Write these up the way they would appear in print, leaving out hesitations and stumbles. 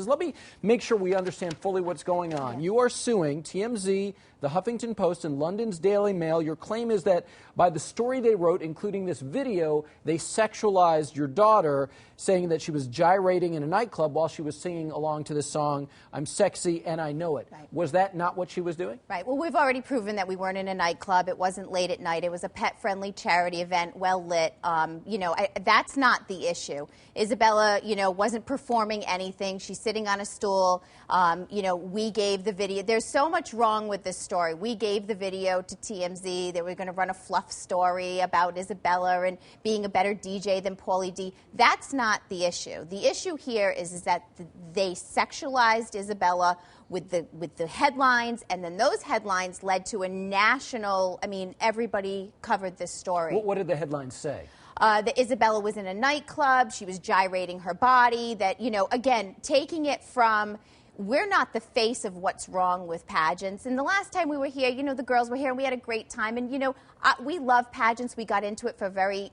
let me make sure we understand fully what's going on. Yes. You are suing TMZ, the Huffington Post, and London's Daily Mail. Your claim is that by the story they wrote, including this video, they sexualized your daughter, saying that she was gyrating in a nightclub while she was singing along to the song, "I'm Sexy and I Know It." Right. Was that not what she was doing? Right. Well, we've already proven that we weren't in a nightclub. It wasn't late at night. It was a pet-friendly charity event, well lit. That's not the issue. Isabella, wasn't performing anything. She's sitting on a stool. We gave the video. There's so much wrong with this story. We gave the video to TMZ. They were going to run a fluff story about Isabella and being a better DJ than Pauly D. That's not the issue. The issue here is that they sexualized Isabella with the headlines, and then those headlines led to a national, everybody covered this story. What did the headlines say? That Isabella was in a nightclub, she was gyrating her body, that, again, taking it from, we're not the face of what's wrong with pageants. And the last time we were here, the girls were here and we had a great time. And, we love pageants. We got into it for a very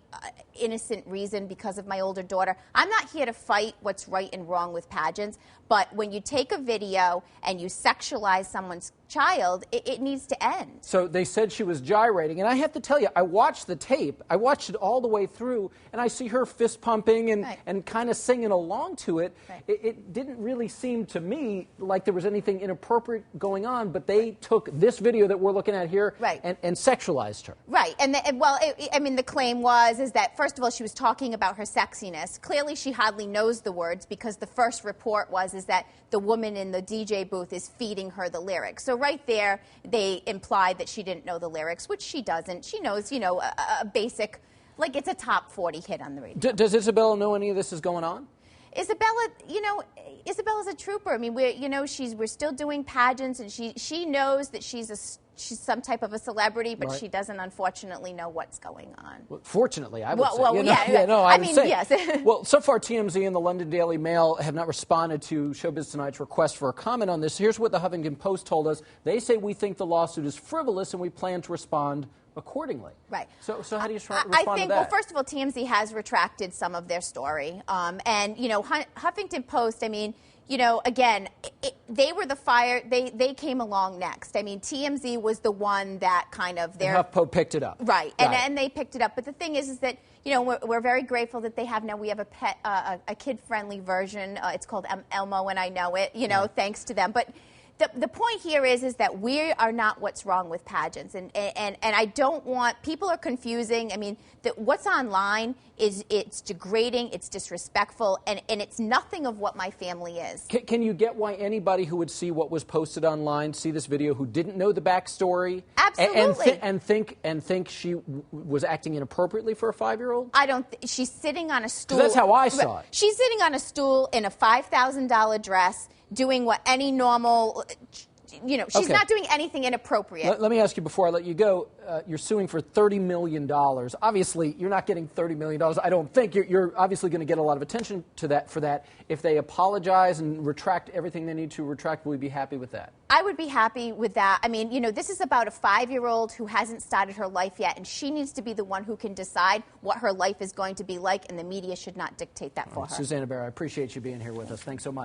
innocent reason because of my older daughter. I'm not here to fight what's right and wrong with pageants. But when you take a video and you sexualize someone's child, it needs to end. So they said she was gyrating. And I have to tell you, I watched the tape. I watched it all the way through. And I see her fist pumping and kind of singing along to it. Right. It didn't really seem to me like there was anything inappropriate going on. But they took this video that we're looking at here and sexualized her. Right. And the claim is that, first of all, she was talking about her sexiness. Clearly, she hardly knows the words because the first report is that the woman in the DJ booth is feeding her the lyrics. So right there, they implied that she didn't know the lyrics, which she doesn't. She knows, a basic, like it's a top 40 hit on the radio. Does Isabella know any of this is going on? Isabella, Isabella's a trooper. We're still doing pageants, and she knows that she's some type of a celebrity, but she doesn't, unfortunately, know what's going on. Well, fortunately, I would say. Yes. Well, so far, TMZ and the London Daily Mail have not responded to Showbiz Tonight's request for a comment on this. Here's what the Huffington Post told us. They say, "We think the lawsuit is frivolous, and we plan to respond accordingly." Right. So how do you respond to that? Well, first of all, TMZ has retracted some of their story. Huffington Post, again, they were the fire. They came along next. TMZ was the one that kind of HuffPo picked it up. Right, and they picked it up. But the thing is that we're very grateful that they have now. We have a kid-friendly version. It's called Elmo, and I know it. Thanks to them. But the point here is that we are not what's wrong with pageants, and I don't want, people are confusing. What's online it's degrading, it's disrespectful, and it's nothing of what my family is. Can you get why anybody who would see what was posted online, see this video, who didn't know the backstory, absolutely, and think she was acting inappropriately for a 5-year-old? I don't. She's sitting on a stool. That's how I saw it. She's sitting on a stool in a $5,000 dress, doing what any normal, she's not doing anything inappropriate. Let me ask you before I let you go, you're suing for $30 million. Obviously, you're not getting $30 million. I don't think. You're obviously going to get a lot of attention for that. If they apologize and retract everything they need to retract, will we be happy with that? I would be happy with that. This is about a 5-year-old who hasn't started her life yet, and she needs to be the one who can decide what her life is going to be like, and the media should not dictate that for her. Susanna Barrett, I appreciate you being here with us. Thanks so much.